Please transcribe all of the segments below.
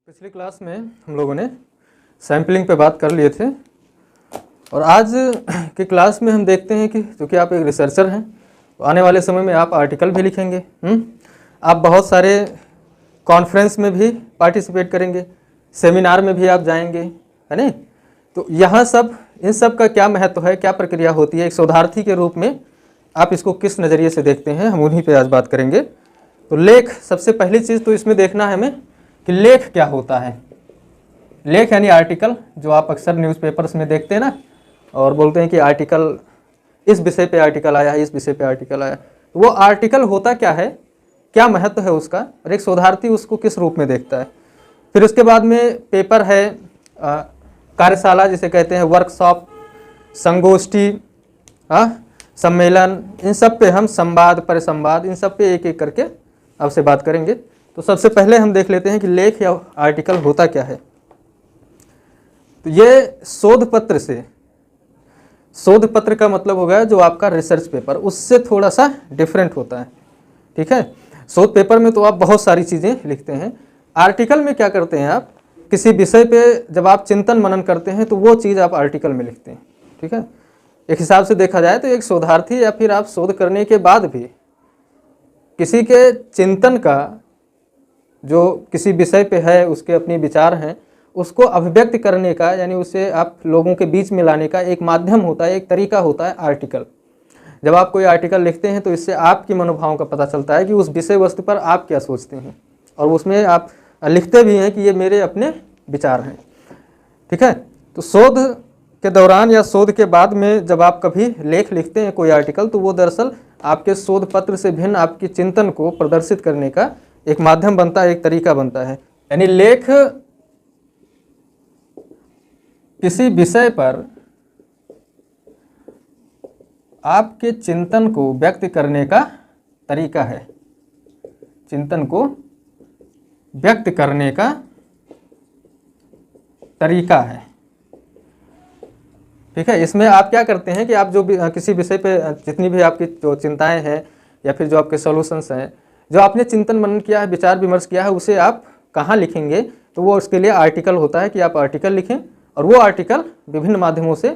पिछली क्लास में हम लोगों ने सैम्पलिंग पे बात कर लिए थे और आज की क्लास में हम देखते हैं कि चूँकि आप एक रिसर्चर हैं तो आने वाले समय में आप आर्टिकल भी लिखेंगे। आप बहुत सारे कॉन्फ्रेंस में भी पार्टिसिपेट करेंगे, सेमिनार में भी आप जाएंगे, है नहीं। तो यहाँ इन सब का क्या महत्व है, क्या प्रक्रिया होती है, एक शोधार्थी के रूप में आप इसको किस नज़रिए से देखते हैं, हम उन्हीं पे आज बात करेंगे। तो लेख, सबसे पहली चीज़ तो इसमें देखना है हमें कि लेख क्या होता है। लेख यानी आर्टिकल, जो आप अक्सर न्यूज़पेपर्स में देखते हैं ना, और बोलते हैं कि आर्टिकल, इस विषय पे आर्टिकल आया है, इस विषय पे आर्टिकल आया। वो आर्टिकल होता क्या है, क्या महत्व है उसका, और एक शोधार्थी उसको किस रूप में देखता है। फिर उसके बाद में पेपर है, कार्यशाला जिसे कहते हैं, वर्कशॉप, संगोष्ठी, सम्मेलन, इन सब पे हम संवाद, परिसंवाद, इन सब पे एक एक करके आपसे बात करेंगे। तो सबसे पहले हम देख लेते हैं कि लेख या आर्टिकल होता क्या है। तो ये शोध पत्र से, शोध पत्र का मतलब होगा जो आपका रिसर्च पेपर, उससे थोड़ा सा डिफरेंट होता है, ठीक है। शोध पेपर में तो आप बहुत सारी चीज़ें लिखते हैं, आर्टिकल में क्या करते हैं, आप किसी विषय पे जब आप चिंतन मनन करते हैं तो वो चीज़ आप आर्टिकल में लिखते हैं, ठीक है। एक हिसाब से देखा जाए तो एक शोधार्थी या फिर आप शोध करने के बाद भी किसी के चिंतन का, जो किसी विषय पे है, उसके अपने विचार हैं, उसको अभिव्यक्त करने का, यानी उसे आप लोगों के बीच में लाने का एक माध्यम होता है, एक तरीका होता है आर्टिकल। जब आप कोई आर्टिकल लिखते हैं तो इससे आपकी मनोभावों का पता चलता है कि उस विषय वस्तु पर आप क्या सोचते हैं, और उसमें आप लिखते भी हैं कि ये मेरे अपने विचार हैं, ठीक है। तो शोध के दौरान या शोध के बाद में जब आप कभी लेख लिखते हैं, कोई आर्टिकल, तो वो दरअसल आपके शोध पत्र से भिन्न आपकी चिंतन को प्रदर्शित करने का एक माध्यम बनता है, एक तरीका बनता है। यानी लेख किसी विषय पर आपके चिंतन को व्यक्त करने का तरीका है, चिंतन को व्यक्त करने का तरीका है, ठीक है। इसमें आप क्या करते हैं कि आप जो भी किसी विषय पे जितनी भी आपकी जो चिंताएं हैं या फिर जो आपके सॉल्यूशंस हैं, जो आपने चिंतन मनन किया है, विचार विमर्श किया है, उसे आप कहाँ लिखेंगे, तो वो उसके लिए आर्टिकल होता है कि आप आर्टिकल लिखें, और वो आर्टिकल विभिन्न माध्यमों से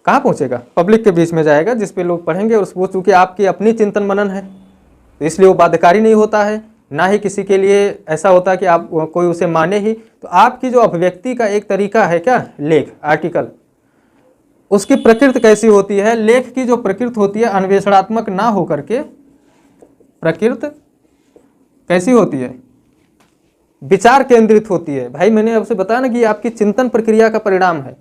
कहाँ पहुँचेगा, पब्लिक के बीच में जाएगा, जिस पे लोग पढ़ेंगे। और वो चूँकि आपकी अपनी चिंतन मनन है तो इसलिए वो बाध्यकारी नहीं होता है, ना ही किसी के लिए ऐसा होता है कि आप कोई उसे माने ही। तो आपकी जो अभिव्यक्ति का एक तरीका है क्या, लेख, आर्टिकल, उसकी प्रकृति कैसी होती है। लेख की जो प्रकृति होती है अन्वेषणात्मक ना होकर के, प्रकृति कैसी होती है, विचार केंद्रित होती है। भाई मैंने आपसे बताया ना कि आपकी चिंतन प्रक्रिया का परिणाम है।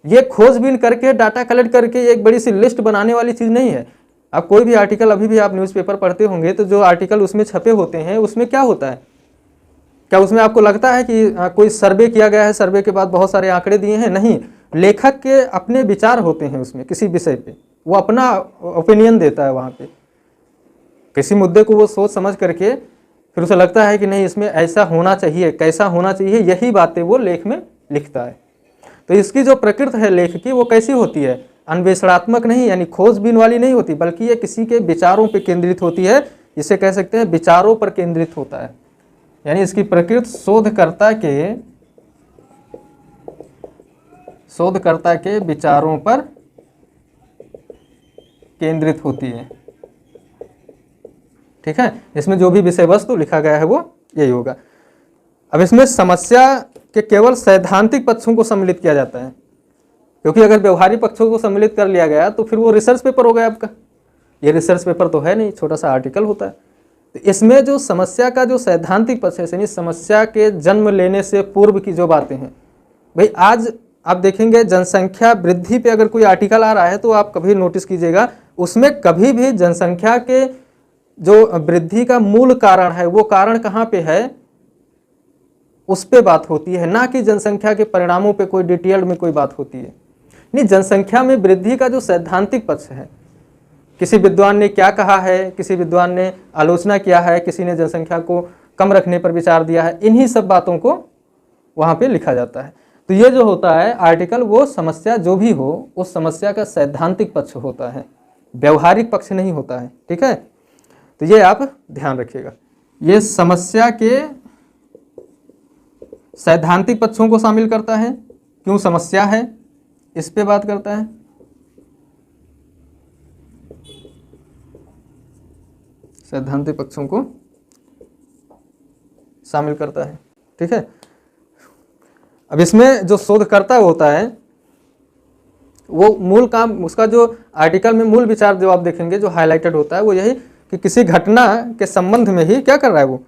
ये खोजबीन करके, डाटा कलेक्ट करके एक बड़ी सी लिस्ट बनाने वाली चीज़ नहीं है। आप कोई भी आर्टिकल, अभी भी आप न्यूज़पेपर पढ़ते होंगे तो जो आर्टिकल उसमें छपे होते हैं, उसमें क्या होता है, क्या उसमें आपको लगता है कि कोई सर्वे किया गया है, सर्वे के बाद बहुत सारे आंकड़े दिए हैं? नहीं, लेखक के अपने विचार होते हैं उसमें, किसी विषय पे वो अपना ओपिनियन देता है। वहाँ पे किसी मुद्दे को वो सोच समझ करके फिर उसे लगता है कि नहीं, इसमें ऐसा होना चाहिए, कैसा होना चाहिए, यही बातें वो लेख में लिखता है। तो इसकी जो प्रकृति है लेख की, वो कैसी होती है, अन्वेषणात्मक नहीं, यानी खोजबीन वाली नहीं होती, बल्कि ये किसी के विचारों पर केंद्रित होती है। इसे कह सकते हैं विचारों पर केंद्रित होता है, यानी इसकी प्रकृति शोधकर्ता के विचारों पर केंद्रित होती है, ठीक है। इसमें जो भी विषय वस्तु लिखा गया है वो यही होगा। अब इसमें समस्या के केवल सैद्धांतिक पक्षों को सम्मिलित किया जाता है, क्योंकि अगर व्यवहारिक पक्षों को सम्मिलित कर लिया गया तो फिर वो रिसर्च पेपर हो गया आपका। ये रिसर्च पेपर तो है नहीं, छोटा सा आर्टिकल होता है। तो इसमें जो समस्या का जो सैद्धांतिक पक्ष है, यानी समस्या के जन्म लेने से पूर्व की जो बातें हैं, भाई आज आप देखेंगे जनसंख्या वृद्धि पे अगर कोई आर्टिकल आ रहा है तो आप कभी नोटिस कीजिएगा, उसमें कभी भी जनसंख्या के जो वृद्धि का मूल कारण है, वो कारण कहाँ पे है, उस पे बात होती है, ना कि जनसंख्या के परिणामों पे कोई डिटेल्ड में कोई बात होती है। नहीं, जनसंख्या में वृद्धि का जो सैद्धांतिक पक्ष है, किसी विद्वान ने क्या कहा है, किसी विद्वान ने आलोचना किया है, किसी ने जनसंख्या को कम रखने पर विचार दिया है, इन्हीं सब बातों को वहाँ पे लिखा जाता है। तो ये जो होता है आर्टिकल, वो समस्या जो भी हो, उस समस्या का सैद्धांतिक पक्ष होता है, व्यवहारिक पक्ष नहीं होता है, ठीक है। तो ये आप ध्यान रखिएगा। ये समस्या के सैद्धांतिक पक्षों को शामिल करता है, क्यों समस्या है इस पे बात करता है, सैद्धांतिक पक्षों को शामिल करता है। ठीक है, अब इसमें जो शोधकर्ता होता है वो मूल काम, उसका जो आर्टिकल में मूल विचार जो आप देखेंगे जो हाईलाइटेड होता है वो यही कि किसी घटना के संबंध में ही क्या कर रहा है, वो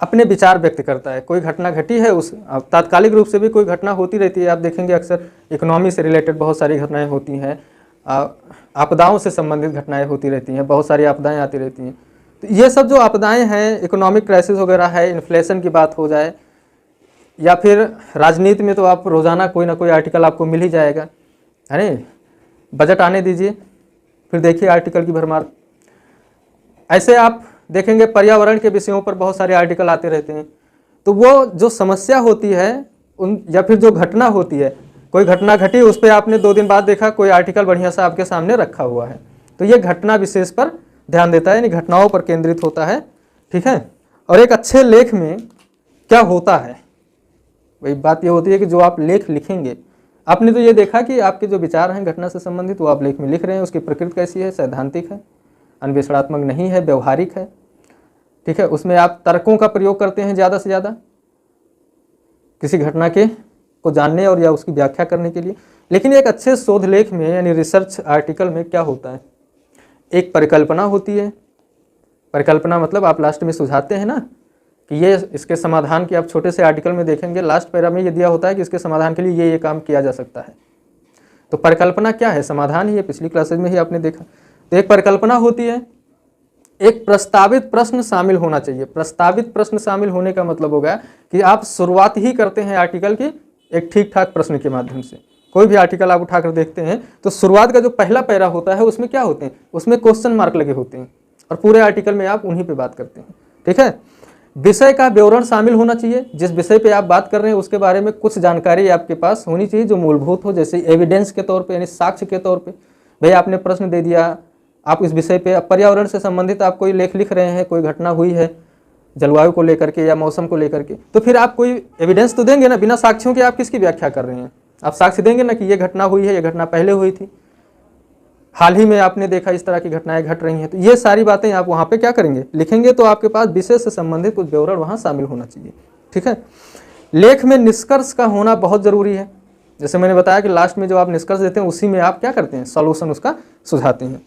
अपने विचार व्यक्त करता है। कोई घटना घटी है, उस तात्कालिक रूप से भी कोई घटना होती रहती है, आप देखेंगे अक्सर इकोनॉमी से रिलेटेड बहुत सारी घटनाएं होती हैं, आपदाओं से संबंधित घटनाएं होती रहती हैं, बहुत सारी आपदाएं आती रहती हैं। तो ये सब जो आपदाएं हैं, इकोनॉमिक क्राइसिस वगैरह है, इन्फ्लेशन की बात हो जाए, या फिर राजनीति में तो आप रोज़ाना कोई ना कोई आर्टिकल आपको मिल ही जाएगा, है नहीं। बजट आने दीजिए, फिर देखिए आर्टिकल की भरमार। ऐसे आप देखेंगे पर्यावरण के विषयों पर बहुत सारे आर्टिकल आते रहते हैं। तो वो जो समस्या होती है उन, या फिर जो घटना होती है, कोई घटना घटी, उस पर आपने 2 दिन बाद देखा कोई आर्टिकल बढ़िया सा आपके सामने रखा हुआ है, तो ये घटना विशेष पर ध्यान देता है, यानी घटनाओं पर केंद्रित होता है। ठीक है, और एक अच्छे लेख में क्या होता है, वही बात ये होती है कि जो आप लेख लिखेंगे, आपने तो ये देखा कि आपके जो विचार हैं घटना से संबंधित वो आप लेख में लिख रहे हैं, उसकी प्रकृति कैसी है, सैद्धांतिक है, अन्वेषणात्मक नहीं है, व्यवहारिक है। ठीक है, उसमें आप तर्कों का प्रयोग करते हैं ज़्यादा से ज़्यादा किसी घटना के को जानने और या उसकी व्याख्या करने के लिए। लेकिन एक अच्छे शोध लेख में यानी रिसर्च आर्टिकल में क्या होता है, एक परिकल्पना होती है। परिकल्पना मतलब आप लास्ट में सुझाते हैं ना कि ये इसके समाधान की, आप छोटे से आर्टिकल में देखेंगे लास्ट पैरा में ये दिया होता है कि इसके समाधान के लिए ये काम किया जा सकता है। तो परिकल्पना क्या है, समाधान ही है, पिछली क्लासेज में ही आपने देखा। तो एक परिकल्पना होती है, एक प्रस्तावित प्रश्न शामिल होना चाहिए। प्रस्तावित प्रश्न शामिल होने का मतलब होगा कि आप शुरुआत ही करते हैं आर्टिकल की एक ठीक ठाक प्रश्न के माध्यम से। कोई भी आर्टिकल आप उठाकर देखते हैं तो शुरुआत का जो पहला पैरा होता है उसमें क्या होते हैं, उसमें क्वेश्चन मार्क लगे होते हैं, और पूरे आर्टिकल में आप उन्हीं पे बात करते हैं। ठीक है, विषय का विवरण शामिल होना चाहिए, जिस विषय पे आप बात कर रहे हैं उसके बारे में कुछ जानकारी आपके पास होनी चाहिए जो मूलभूत हो, जैसे एविडेंस के तौर पे, यानी साक्ष्य के तौर पे। भाई आपने प्रश्न दे दिया, आप इस विषय पे पर्यावरण से संबंधित आप कोई लेख लिख रहे हैं, कोई घटना हुई है जलवायु को लेकर के या मौसम को लेकर के, तो फिर आप कोई एविडेंस तो देंगे ना, बिना साक्ष्यों के आप किसकी व्याख्या कर रहे हैं, आप साक्ष्य देंगे ना कि ये घटना हुई है, ये घटना पहले हुई थी, हाल ही में आपने देखा इस तरह की घटनाएं घट रही हैं। तो ये सारी बातें आप वहाँ पे क्या करेंगे, लिखेंगे, तो आपके पास विषय से संबंधित कुछ विवरण वहाँ शामिल होना चाहिए। ठीक है, लेख में निष्कर्ष का होना बहुत ज़रूरी है। जैसे मैंने बताया कि लास्ट में जो आप निष्कर्ष देते हैं उसी में आप क्या करते हैं, सॉल्यूशन उसका सुझाते हैं।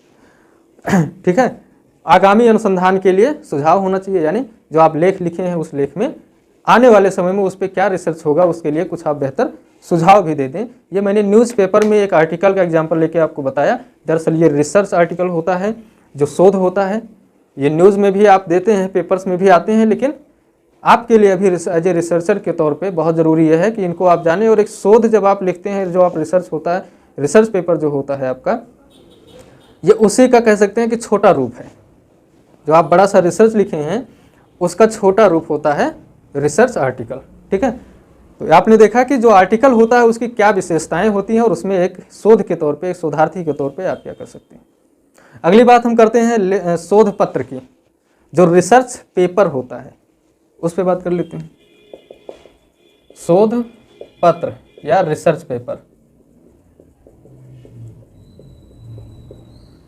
ठीक है, आगामी अनुसंधान के लिए सुझाव होना चाहिए, यानी जो आप लेख लिखे हैं उस लेख में आने वाले समय में उस पर क्या रिसर्च होगा उसके लिए कुछ आप बेहतर सुझाव भी दे दें। ये मैंने न्यूज़पेपर में एक आर्टिकल का एग्जांपल लेके आपको बताया। दरअसल ये रिसर्च आर्टिकल होता है, जो शोध होता है, ये न्यूज़ में भी आप देते हैं, पेपर्स में भी आते हैं, लेकिन आपके लिए अभी एज ए रिसर्चर के तौर पे बहुत ज़रूरी है कि इनको आप जानें। और एक शोध जब आप लिखते हैं, जो आप रिसर्च होता है, रिसर्च पेपर जो होता है आपका, ये उसी का कह सकते हैं कि छोटा रूप है। जो आप बड़ा सा रिसर्च लिखे हैं उसका छोटा रूप होता है रिसर्च आर्टिकल। ठीक है, तो आपने देखा कि जो आर्टिकल होता है उसकी क्या विशेषताएं होती हैं, और उसमें एक शोध के तौर पे, एक शोधार्थी के तौर पे आप क्या कर सकते हैं। अगली बात हम करते हैं शोध पत्र की, जो रिसर्च पेपर होता है उस पर बात कर लेते हैं। शोध पत्र या रिसर्च पेपर,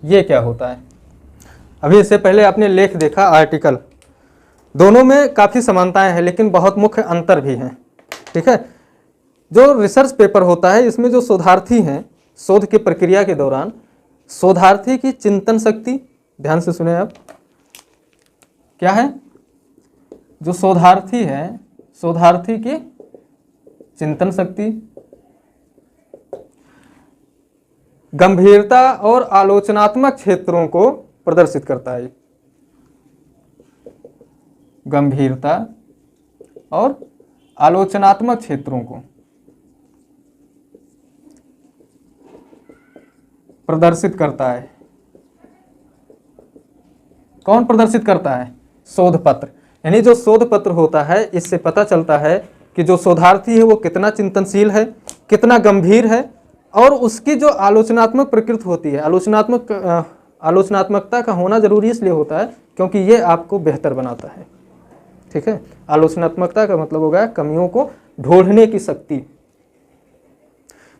ये क्या होता है। अभी इससे पहले आपने लेख देखा, आर्टिकल, दोनों में काफ़ी समानताएं हैं लेकिन बहुत मुख्य अंतर भी हैं। ठीक है, जो रिसर्च पेपर होता है इसमें जो शोधार्थी हैं, शोध की प्रक्रिया के दौरान शोधार्थी की चिंतन शक्ति, ध्यान से सुने आप, क्या है, जो शोधार्थी है, शोधार्थी की चिंतन शक्ति, गंभीरता और आलोचनात्मक क्षेत्रों को प्रदर्शित करता है। गंभीरता और आलोचनात्मक क्षेत्रों को प्रदर्शित करता है। कौन प्रदर्शित करता है, शोध पत्र। यानी जो शोध पत्र होता है इससे पता चलता है कि जो शोधार्थी है वो कितना चिंतनशील है, कितना गंभीर है, और उसकी जो आलोचनात्मक प्रकृति होती है, आलोचनात्मकता का होना जरूरी इसलिए होता है क्योंकि ये आपको बेहतर बनाता है। ठीक है, आलोचनात्मकता का मतलब होगा कमियों को ढूंढने की शक्ति।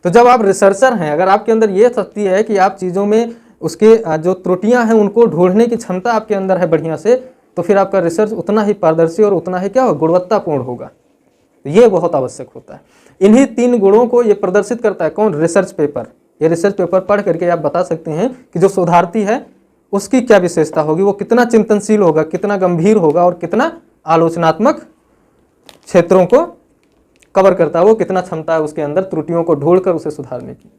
तो जब आप रिसर्चर हैं, अगर आपके अंदर ये शक्ति है कि आप चीज़ों में उसके जो त्रुटियां हैं उनको ढूंढने की क्षमता आपके अंदर है बढ़िया से, तो फिर आपका रिसर्च उतना ही पारदर्शी और उतना ही क्या होगा, गुणवत्तापूर्ण होगा। ये बहुत आवश्यक होता है। इन्हीं 3 गुणों को ये प्रदर्शित करता है कौन, रिसर्च पेपर। ये रिसर्च पेपर पढ़ करके आप बता सकते हैं कि जो शोधार्थी है उसकी क्या विशेषता होगी, वो कितना चिंतनशील होगा, कितना गंभीर होगा और कितना आलोचनात्मक क्षेत्रों को कवर करता है, वो कितना क्षमता है उसके अंदर त्रुटियों को ढूंढकर उसे सुधारने की।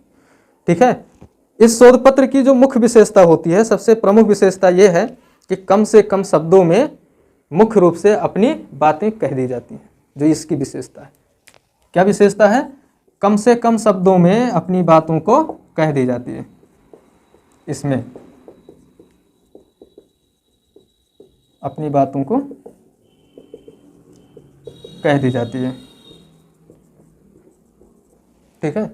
ठीक है। इस शोध पत्र की जो मुख्य विशेषता होती है, सबसे प्रमुख विशेषता ये है कि कम से कम शब्दों में मुख्य रूप से अपनी बातें कह दी जाती हैं। जो इसकी विशेषता है, क्या विशेषता है, कम से कम शब्दों में अपनी बातों को कह दी जाती है। इसमें अपनी बातों को कह दी जाती है। ठीक है।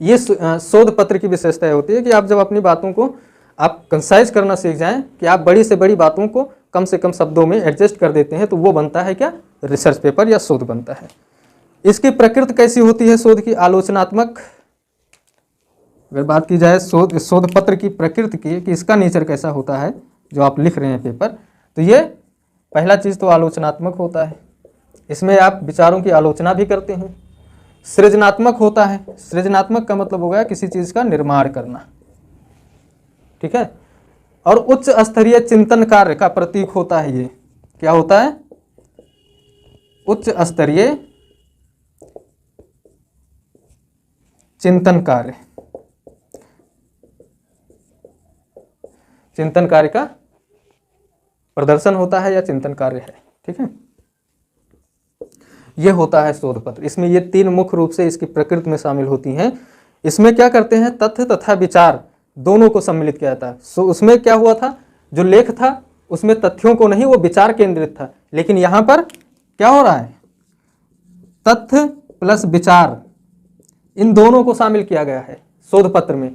ये शोध पत्र की विशेषता होती है कि आप जब अपनी बातों को आप कंसाइज करना सीख जाएं, कि आप बड़ी से बड़ी बातों को कम से कम शब्दों में एडजस्ट कर देते हैं, तो वो बनता है क्या, रिसर्च पेपर या शोध बनता है। इसकी प्रकृति कैसी होती है शोध की, आलोचनात्मक। अगर बात की जाए शोध पत्र की प्रकृति की, कि इसका नेचर कैसा होता है जो आप लिख रहे हैं पेपर, तो ये पहला चीज़ तो आलोचनात्मक होता है। इसमें आप विचारों की आलोचना भी करते हैं। सृजनात्मक होता है। सृजनात्मक का मतलब हो गया किसी चीज़ का निर्माण करना। ठीक है। और उच्च स्तरीय चिंतन कार्य का प्रतीक होता है। ये क्या होता है, उच्च स्तरीय चिंतन कार्य। चिंतन कार्य का प्रदर्शन होता है या चिंतन कार्य है। ठीक है। ये होता है शोध पत्र। इसमें ये 3 मुख्य रूप से इसकी प्रकृति में शामिल होती हैं। इसमें क्या करते हैं, तथ्य तथा विचार दोनों को सम्मिलित किया जाता है। उसमें क्या हुआ था, जो लेख था उसमें तथ्यों को नहीं, वो विचार केंद्रित था। लेकिन यहां पर क्या हो रहा है, तथ्य प्लस विचार, इन दोनों को शामिल किया गया है शोध पत्र में।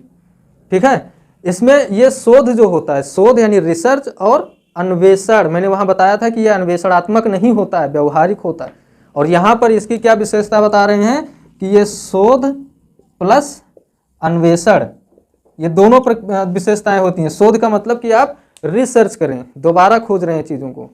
ठीक है। इसमें ये शोध जो होता है, शोध यानी रिसर्च और अन्वेषण, मैंने वहां बताया था कि यह अन्वेषणात्मक नहीं होता है, व्यवहारिक होता है। और यहां पर इसकी क्या विशेषता बता रहे हैं कि ये शोध प्लस अन्वेषण, ये दोनों विशेषताएं होती हैं। शोध का मतलब कि आप रिसर्च करें, दोबारा खोज रहे हैं चीज़ों को,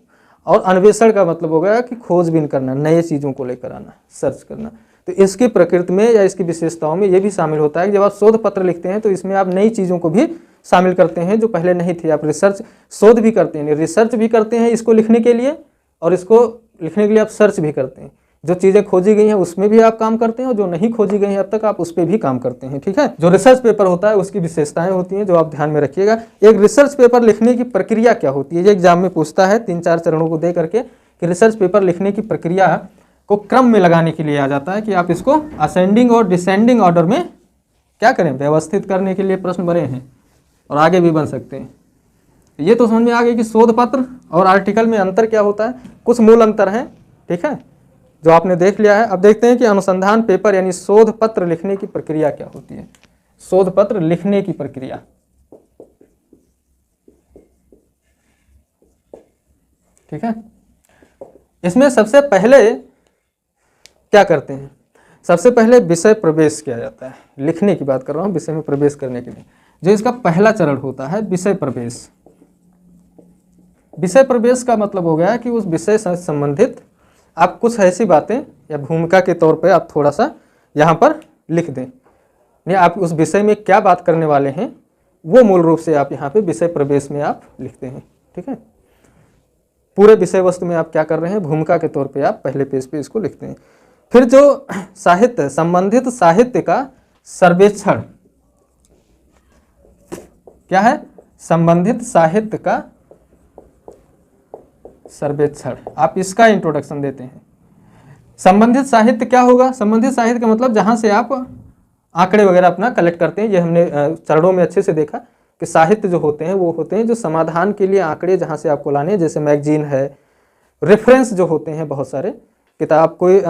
और अन्वेषण का मतलब हो गया कि खोजबीन करना, नए चीज़ों को लेकर आना, सर्च करना। तो इसकी प्रकृति में या इसकी विशेषताओं में ये भी शामिल होता है कि जब आप शोध पत्र लिखते हैं तो इसमें आप नई चीज़ों को भी शामिल करते हैं जो पहले नहीं थी। आप रिसर्च, शोध भी करते हैं, रिसर्च भी करते हैं इसको लिखने के लिए, और इसको लिखने के लिए आप सर्च भी करते हैं। जो चीज़ें खोजी गई हैं उसमें भी आप काम करते हैं, और जो नहीं खोजी गई हैं अब तक आप उस पर भी काम करते हैं। ठीक है। जो रिसर्च पेपर होता है उसकी विशेषताएं होती हैं जो आप ध्यान में रखिएगा। एक रिसर्च पेपर लिखने की प्रक्रिया क्या होती है, ये एग्जाम में पूछता है 3-4 चरणों को दे करके, कि रिसर्च पेपर लिखने की प्रक्रिया को क्रम में लगाने के लिए आ जाता है कि आप इसको असेंडिंग और डिसेंडिंग ऑर्डर में क्या करें, व्यवस्थित करने के लिए प्रश्न बने हैं, और आगे भी बन सकते हैं। ये तो समझ में आ गया कि शोध पत्र और आर्टिकल में अंतर क्या होता है। कुछ मूल अंतर हैं। ठीक है, जो आपने देख लिया है। अब देखते हैं कि अनुसंधान पेपर यानी शोध पत्र लिखने की प्रक्रिया क्या होती है। शोध पत्र लिखने की प्रक्रिया, ठीक है। इसमें सबसे पहले क्या करते हैं, सबसे पहले विषय प्रवेश किया जाता है। लिखने की बात कर रहा हूं, विषय में प्रवेश करने के लिए जो इसका पहला चरण होता है, विषय प्रवेश। विषय प्रवेश का मतलब हो गया कि उस विषय से संबंधित आप कुछ ऐसी बातें या भूमिका के तौर पे आप थोड़ा सा यहाँ पर लिख दें। नहीं, आप उस विषय में क्या बात करने वाले हैं वो मूल रूप से आप यहाँ पे विषय प्रवेश में आप लिखते हैं। ठीक है, पूरे विषय वस्तु में आप क्या कर रहे हैं, भूमिका के तौर पे आप पहले पेज पे इसको लिखते हैं। फिर जो साहित्य, संबंधित साहित्य का सर्वेक्षण, क्या है, संबंधित साहित्य का सर्वेक्षण, आप इसका इंट्रोडक्शन देते हैं। संबंधित साहित्य क्या होगा, संबंधित साहित्य का मतलब जहां से आप आंकड़े वगैरह अपना कलेक्ट करते हैं। ये हमने चरणों में अच्छे से देखा कि साहित्य जो होते हैं वो होते हैं जो समाधान के लिए आंकड़े जहां से आपको लाने, जैसे मैगजीन है, रेफरेंस जो होते हैं बहुत सारे किताब, कोई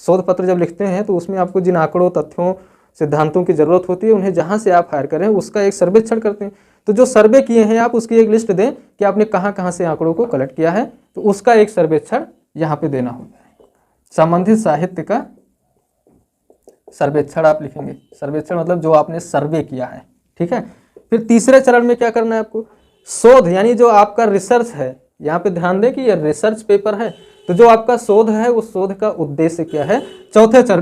शोध पत्र जब लिखते हैं तो उसमें आपको जिन आंकड़ों, तथ्यों, सिद्धांतों की जरूरत होती है उन्हें जहां से आप हायर करें उसका एक सर्वेक्षण करते हैं। तो जो सर्वे किए हैं आप उसकी एक लिस्ट दें कि आपने कहाँ कहाँ से आंकड़ों को कलेक्ट किया है, तो उसका एक सर्वेक्षण यहाँ पे देना होता है। संबंधित साहित्य का सर्वेक्षण आप लिखेंगे। सर्वेक्षण मतलब जो आपने सर्वे किया है, ठीक है। फिर तीसरे चरण में क्या करना है आपको, शोध, यानी जो आपका रिसर्च है, यहाँ पे ध्यान दें कि ये रिसर्च पेपर है, तो जो आपका शोध है उस शोध का उद्देश्य क्या है।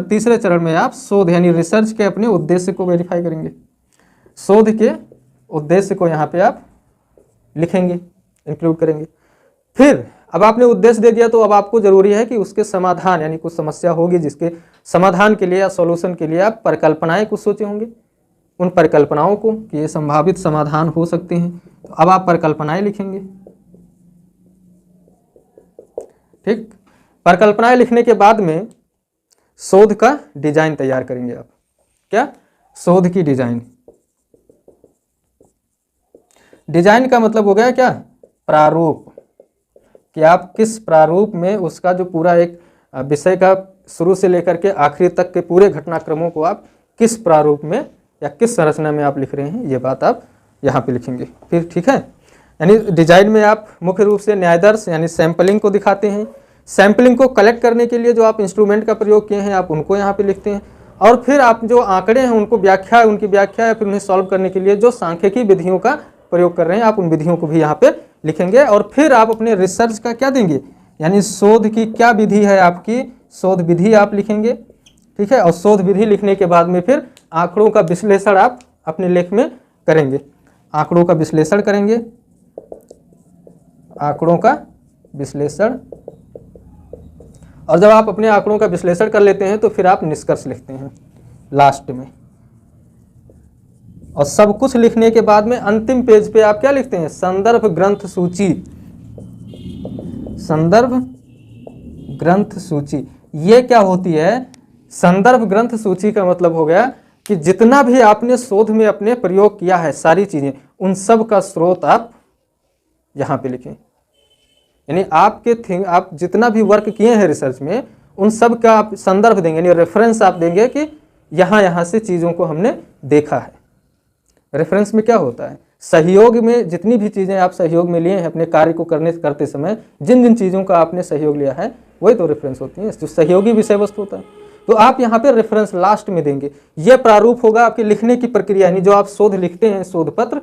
तीसरे चरण में आप शोध यानी रिसर्च के अपने उद्देश्य को वेरीफाई करेंगे, शोध के उद्देश्य को यहाँ पे आप लिखेंगे, इंक्लूड करेंगे। फिर अब आपने उद्देश्य दे दिया तो अब आपको जरूरी है कि उसके समाधान, यानी कुछ समस्या होगी जिसके समाधान के लिए या सॉल्यूशन के लिए आप परिकल्पनाएं कुछ सोचे होंगे, उन परिकल्पनाओं को कि ये संभावित समाधान हो सकते हैं, तो अब आप परिकल्पनाएं लिखेंगे, ठीक। परिकल्पनाएं लिखने के बाद में शोध का डिजाइन तैयार करेंगे आप। क्या, शोध की डिजाइन। डिजाइन का मतलब हो गया क्या, प्रारूप, कि आप किस प्रारूप में उसका जो पूरा एक विषय का शुरू से लेकर के आखिरी तक के पूरे घटनाक्रमों को आप किस प्रारूप में या किस संरचना में आप लिख रहे हैं, ये बात आप यहाँ पे लिखेंगे। फिर ठीक है, यानी डिजाइन में आप मुख्य रूप से न्यायादर्श यानी सैंपलिंग को दिखाते हैं। सैंपलिंग को कलेक्ट करने के लिए जो आप इंस्ट्रूमेंट का प्रयोग किए हैं आप उनको यहाँ पे लिखते हैं, और फिर आप जो आंकड़े हैं उनको उनकी व्याख्या या फिर उन्हें सॉल्व करने के लिए जो सांख्यिकी विधियों का प्रयोग कर रहे हैं आप उन विधियों को भी यहाँ पे लिखेंगे। और फिर आप अपने रिसर्च का क्या देंगे, यानी शोध की क्या विधि है आपकी, शोध विधि आप लिखेंगे, ठीक है। और शोध विधि लिखने के बाद में फिर आंकड़ों का विश्लेषण आप अपने लेख में करेंगे, आंकड़ों का विश्लेषण करेंगे, आंकड़ों का विश्लेषण। और जब आप अपने आंकड़ों का विश्लेषण कर लेते हैं तो फिर आप निष्कर्ष लिखते हैं लास्ट में। और सब कुछ लिखने के बाद में अंतिम पेज पे आप क्या लिखते हैं, संदर्भ ग्रंथ सूची। संदर्भ ग्रंथ सूची ये क्या होती है, संदर्भ ग्रंथ सूची का मतलब हो गया कि जितना भी आपने शोध में अपने प्रयोग किया है सारी चीजें, उन सब का स्रोत आप यहाँ पे लिखें। यानी आप जितना भी वर्क किए हैं रिसर्च में उन सब का आप संदर्भ देंगे, यानी रेफरेंस आप देंगे कि यहाँ से चीज़ों को हमने देखा है। रेफरेंस में क्या होता है, सहयोग में जितनी भी चीज़ें आप सहयोग में लिए हैं अपने कार्य को करते समय, जिन जिन चीज़ों का आपने सहयोग लिया है वही तो रेफरेंस होती है, जो सहयोगी विषय वस्तु होता है। तो आप यहाँ पे रेफरेंस लास्ट में देंगे। ये प्रारूप होगा आपके लिखने की प्रक्रिया, यानी जो आप शोध लिखते हैं शोध पत्र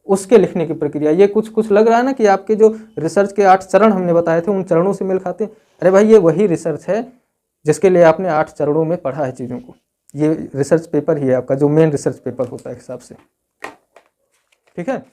उसके लिखने की प्रक्रिया। ये कुछ लग रहा है ना कि आपके जो रिसर्च के 8 चरण हमने बताए थे उन चरणों से मेल खाते हैं। अरे भाई ये वही रिसर्च है जिसके लिए आपने 8 चरणों में पढ़ा है चीज़ों को। ये रिसर्च पेपर ही है आपका, जो मेन रिसर्च पेपर होता है हिसाब से, ठीक है।